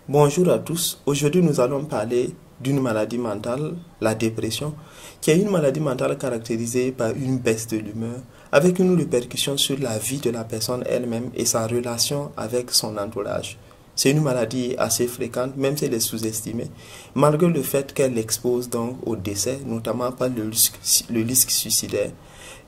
Bonjour à tous. Aujourd'hui, nous allons parler d'une maladie mentale, la dépression, qui est une maladie mentale caractérisée par une baisse de l'humeur, avec une répercussion sur la vie de la personne elle-même et sa relation avec son entourage. C'est une maladie assez fréquente, même si elle est sous-estimée, malgré le fait qu'elle expose donc au décès, notamment par le risque suicidaire.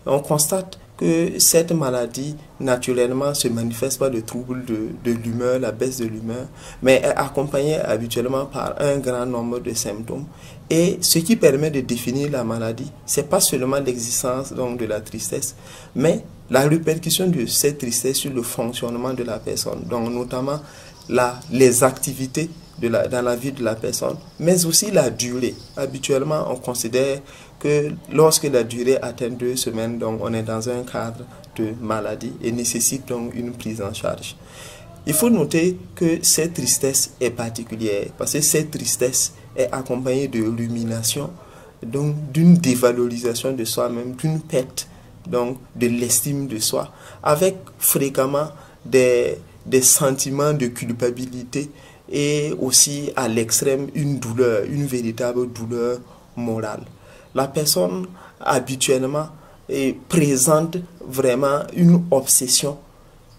On constate que cette maladie, naturellement, se manifeste par le trouble de l'humeur, la baisse de l'humeur, mais est accompagnée habituellement par un grand nombre de symptômes. Et ce qui permet de définir la maladie, c'est pas seulement l'existence donc de la tristesse, mais la répercussion de cette tristesse sur le fonctionnement de la personne, donc notamment les activités dans la vie de la personne, mais aussi la durée. Habituellement, on considère que lorsque la durée atteint 2 semaines, donc on est dans un cadre de maladie et nécessite donc une prise en charge. Il faut noter que cette tristesse est particulière parce que cette tristesse est accompagnée de rumination, donc d'une dévalorisation de soi-même, d'une perte donc de l'estime de soi, avec fréquemment des sentiments de culpabilité et aussi à l'extrême une douleur, une véritable douleur morale. La personne habituellement présente vraiment une obsession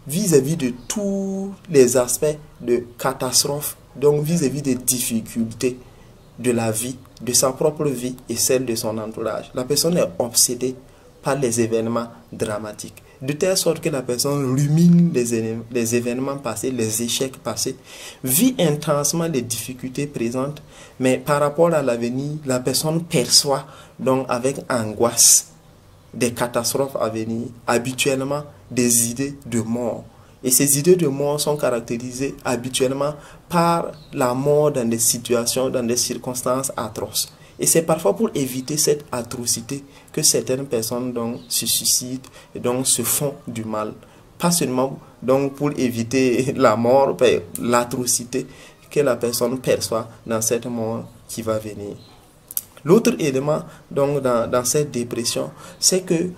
vis-à-vis de tous les aspects de catastrophe, donc vis-à-vis des difficultés de la vie, de sa propre vie et celle de son entourage. La personne est obsédée par les événements dramatiques, de telle sorte que la personne rumine les événements passés, les échecs passés, vit intensement les difficultés présentes, mais par rapport à l'avenir, la personne perçoit donc avec angoisse des catastrophes à venir, habituellement des idées de mort. Et ces idées de mort sont caractérisées habituellement par la mort dans des situations, dans des circonstances atroces. Et c'est parfois pour éviter cette atrocité que certaines personnes donc, se suicident et donc se font du mal. Pas seulement donc, pour éviter la mort, mais l'atrocité que la personne perçoit dans cette mort qui va venir. L'autre élément donc, dans cette dépression, c'est que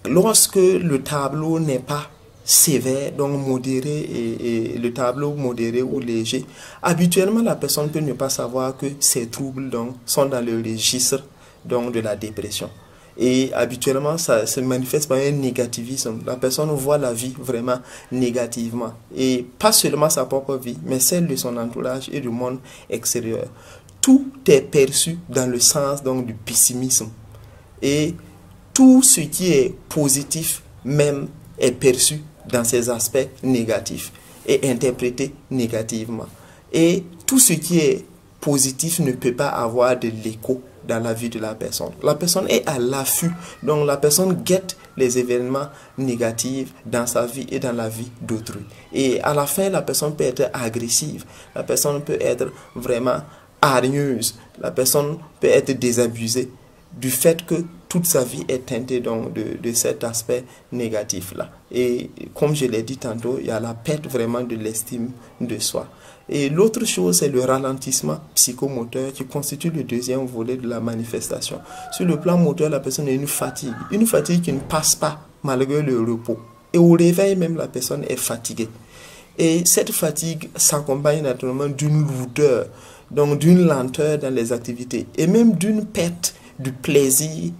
lorsque le tableau n'est pas sévère, donc modéré et le tableau modéré ou léger, habituellement la personne peut ne pas savoir que ces troubles donc, sont dans le registre donc, de la dépression. Et habituellement, ça se manifeste par un négativisme. La personne voit la vie vraiment négativement. Et pas seulement sa propre vie, mais celle de son entourage et du monde extérieur. Tout est perçu dans le sens donc, du pessimisme. Et tout ce qui est positif même est perçu dans ses aspects négatifs et interprété négativement. Et tout ce qui est positif ne peut pas avoir de l'écho dans la vie de la personne. La personne est à l'affût, donc la personne guette les événements négatifs dans sa vie et dans la vie d'autrui. Et à la fin, la personne peut être agressive, la personne peut être vraiment hargneuse, la personne peut être désabusée du fait que toute sa vie est teintée donc de cet aspect négatif-là. Et comme je l'ai dit tantôt, il y a la perte vraiment de l'estime de soi. Et l'autre chose, c'est le ralentissement psychomoteur qui constitue le deuxième volet de la manifestation. Sur le plan moteur, la personne a une fatigue qui ne passe pas malgré le repos. Et au réveil même, la personne est fatiguée. Et cette fatigue s'accompagne naturellement d'une lourdeur, donc d'une lenteur dans les activités et même d'une perte du plaisir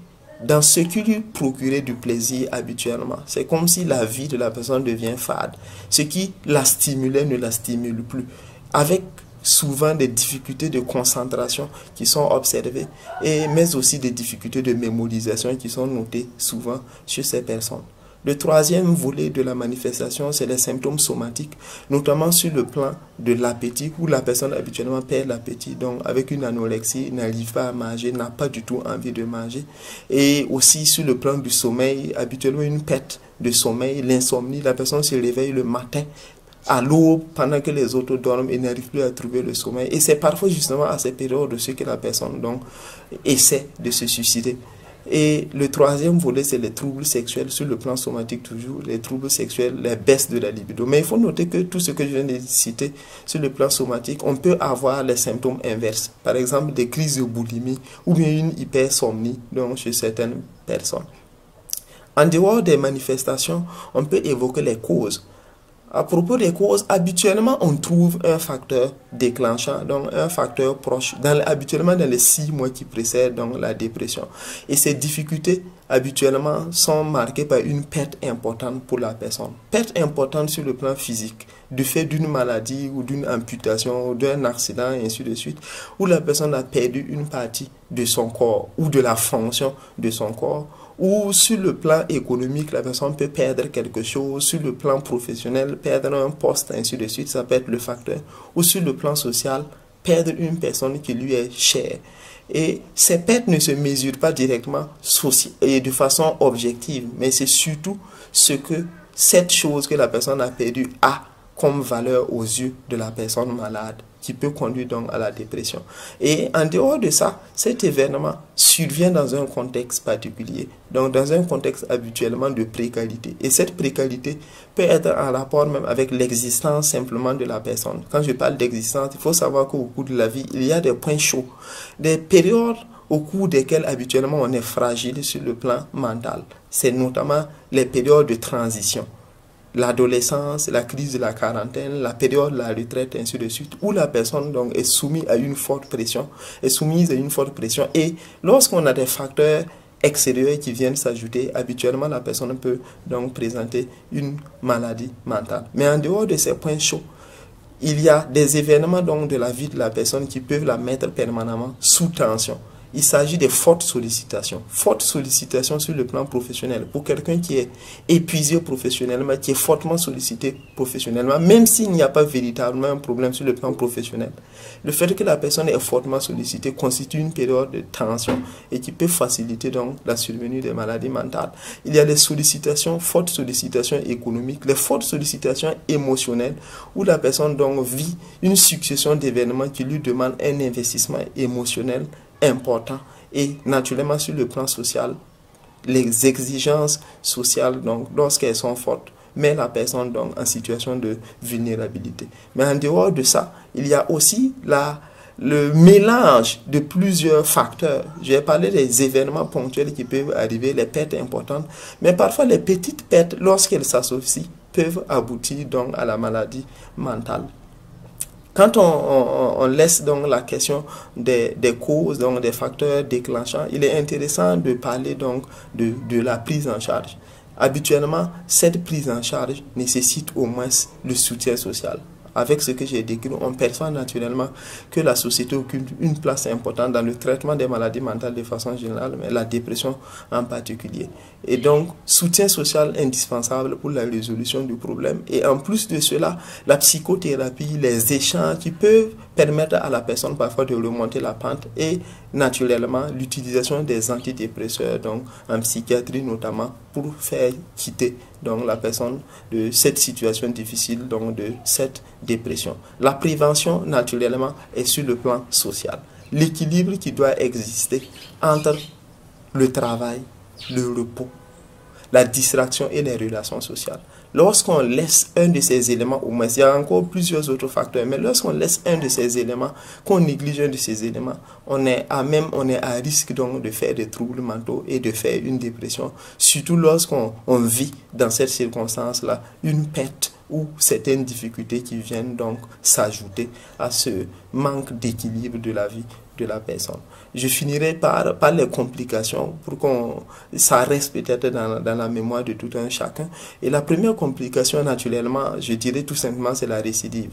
dans ce qui lui procurait du plaisir habituellement. C'est comme si la vie de la personne devient fade. Ce qui la stimulait ne la stimule plus, avec souvent des difficultés de concentration qui sont observées, mais aussi des difficultés de mémorisation qui sont notées souvent chez ces personnes. Le troisième volet de la manifestation, c'est les symptômes somatiques, notamment sur le plan de l'appétit, où la personne habituellement perd l'appétit, donc avec une anorexie, n'arrive pas à manger, n'a pas du tout envie de manger. Et aussi sur le plan du sommeil, habituellement une perte de sommeil, l'insomnie, la personne se réveille le matin à l'aube pendant que les autres dorment et n'arrive plus à trouver le sommeil. Et c'est parfois justement à ces périodes de ce que la personne donc, essaie de se suicider. Et le troisième volet, c'est les troubles sexuels, sur le plan somatique toujours, les troubles sexuels, les baisses de la libido. Mais il faut noter que tout ce que je viens de citer, sur le plan somatique, on peut avoir les symptômes inverses. Par exemple, des crises de boulimie ou bien une hypersomnie donc, chez certaines personnes. En dehors des manifestations, on peut évoquer les causes. À propos des causes, habituellement, on trouve un facteur déclenchant, donc un facteur proche, habituellement dans les 6 mois qui précèdent donc, la dépression. Et ces difficultés, habituellement, sont marquées par une perte importante pour la personne. Perte importante sur le plan physique, du fait d'une maladie ou d'une amputation ou d'un accident, et ainsi de suite, où la personne a perdu une partie de son corps ou de la fonction de son corps, ou sur le plan économique, la personne peut perdre quelque chose, sur le plan professionnel, perdre un poste, ainsi de suite, ça peut être le facteur, ou sur le plan social, perdre une personne qui lui est chère. Et ces pertes ne se mesurent pas directement et de façon objective, mais c'est surtout ce que cette chose que la personne a perdue a comme valeur aux yeux de la personne malade, qui peut conduire donc à la dépression. Et en dehors de ça, cet événement survient dans un contexte particulier, donc dans un contexte habituellement de précarité. Et cette précarité peut être en rapport même avec l'existence simplement de la personne. Quand je parle d'existence, il faut savoir qu'au cours de la vie, il y a des points chauds, des périodes au cours desquelles habituellement on est fragile sur le plan mental. C'est notamment les périodes de transition. L'adolescence, la crise de la quarantaine, la période de la retraite, ainsi de suite, où la personne donc est soumise à une forte pression, et lorsqu'on a des facteurs extérieurs qui viennent s'ajouter, habituellement la personne peut donc présenter une maladie mentale. Mais en dehors de ces points chauds, il y a des événements donc de la vie de la personne qui peuvent la mettre permanemment sous tension. Il s'agit de fortes sollicitations sur le plan professionnel. Pour quelqu'un qui est épuisé professionnellement, qui est fortement sollicité professionnellement, même s'il n'y a pas véritablement un problème sur le plan professionnel, le fait que la personne est fortement sollicitée constitue une période de tension et qui peut faciliter donc la survenue des maladies mentales. Il y a les sollicitations, fortes sollicitations économiques, les fortes sollicitations émotionnelles, où la personne donc vit une succession d'événements qui lui demandent un investissement émotionnel important, et naturellement sur le plan social, les exigences sociales donc lorsqu'elles sont fortes met la personne donc en situation de vulnérabilité. Mais en dehors de ça, il y a aussi le mélange de plusieurs facteurs. J'ai parlé des événements ponctuels qui peuvent arriver, les pertes importantes, mais parfois les petites pertes, lorsqu'elles s'associent, peuvent aboutir donc à la maladie mentale. Quand on laisse donc la question des causes, donc des facteurs déclenchants, il est intéressant de parler donc de la prise en charge. Habituellement, cette prise en charge nécessite au moins le soutien social. Avec ce que j'ai décrit, on perçoit naturellement que la société occupe une place importante dans le traitement des maladies mentales de façon générale, mais la dépression en particulier. Et donc, soutien social indispensable pour la résolution du problème. Et en plus de cela, la psychothérapie, les échanges qui peuvent permettre à la personne parfois de remonter la pente, et naturellement l'utilisation des antidépresseurs, donc en psychiatrie notamment, pour faire quitter donc la personne de cette situation difficile, donc de cette dépression. La prévention naturellement est sur le plan social. L'équilibre qui doit exister entre le travail, le repos, la distraction et les relations sociales. Lorsqu'on laisse un de ces éléments, au moins il y a encore plusieurs autres facteurs, mais lorsqu'on laisse un de ces éléments, qu'on néglige un de ces éléments, on est à risque donc de faire des troubles mentaux et de faire une dépression, surtout lorsqu'on vit dans cette circonstance-là une perte ou certaines difficultés qui viennent donc s'ajouter à ce manque d'équilibre de la vie de la personne. Je finirai par les complications pour ça reste peut-être dans la mémoire de tout un chacun. Et la première complication, naturellement, je dirais tout simplement, c'est la récidive.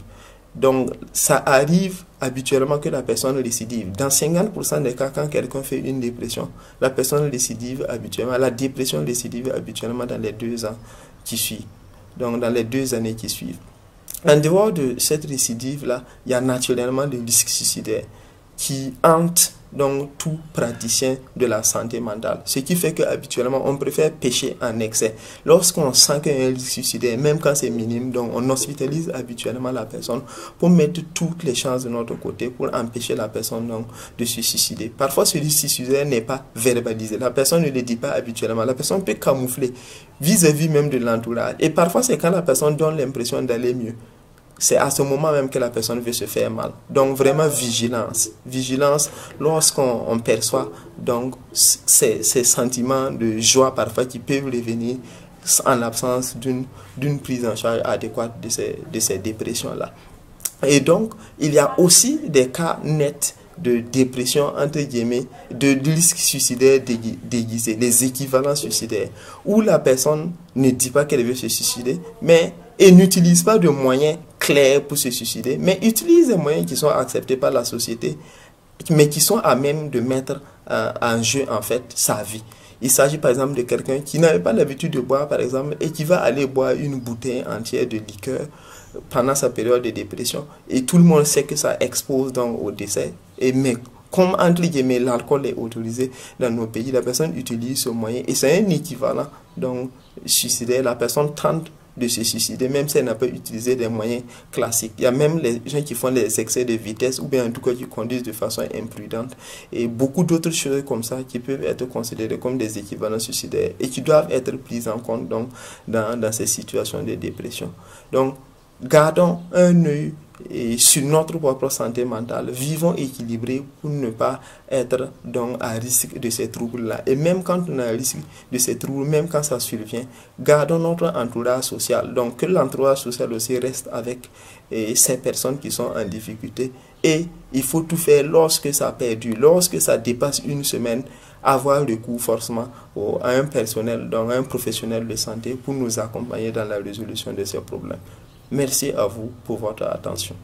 Donc, ça arrive habituellement que la personne récidive. Dans 50% des cas, quand quelqu'un fait une dépression, la personne récidive habituellement, la dépression récidive habituellement dans les 2 ans qui suivent. Donc, dans les 2 années qui suivent. En dehors de cette récidive-là, il y a naturellement des risques suicidaires qui hantent donc tout praticien de la santé mentale. Ce qui fait qu'habituellement, on préfère pécher en excès. Lorsqu'on sent qu'il y a un risque suicidaire, même quand c'est minime, donc on hospitalise habituellement la personne pour mettre toutes les chances de notre côté pour empêcher la personne donc de se suicider. Parfois, ce risque suicidaire n'est pas verbalisé. La personne ne le dit pas habituellement. La personne peut camoufler vis-à-vis même de l'entourage. Et parfois, c'est quand la personne donne l'impression d'aller mieux. C'est à ce moment même que la personne veut se faire mal. Donc vraiment vigilance. Vigilance lorsqu'on perçoit donc ces sentiments de joie parfois qui peuvent revenir en l'absence d'une prise en charge adéquate de ces dépressions-là. Et donc, il y a aussi des cas nets de dépression, entre guillemets, de risque suicidaire déguisé, les équivalents suicidaires, où la personne ne dit pas qu'elle veut se suicider, mais elle n'utilise pas de moyens clairs pour se suicider, mais utilise des moyens qui sont acceptés par la société, mais qui sont à même de mettre en jeu, en fait, sa vie. Il s'agit par exemple de quelqu'un qui n'avait pas l'habitude de boire, par exemple, et qui va aller boire une bouteille entière de liqueur pendant sa période de dépression. Et tout le monde sait que ça expose donc au décès. Mais comme entre guillemets l'alcool est autorisé dans nos pays, la personne utilise ce moyen. Et c'est un équivalent donc suicidaire. La personne tente de se suicider, même si elle n'a pas utilisé des moyens classiques. Il y a même les gens qui font des excès de vitesse ou bien en tout cas qui conduisent de façon imprudente et beaucoup d'autres choses comme ça qui peuvent être considérées comme des équivalents suicidaires et qui doivent être prises en compte donc, dans ces situations de dépression. Donc, gardons un œil sur notre propre santé mentale, vivons équilibrés pour ne pas être donc à risque de ces troubles-là. Et même quand on a un risque de ces troubles, même quand ça survient, gardons notre entourage social. Donc que l'entourage social aussi reste avec ces personnes qui sont en difficulté. Et il faut tout faire lorsque ça perdure, lorsque ça dépasse une semaine, avoir recours forcément à un personnel, donc un professionnel de santé pour nous accompagner dans la résolution de ces problèmes. Merci à vous pour votre attention.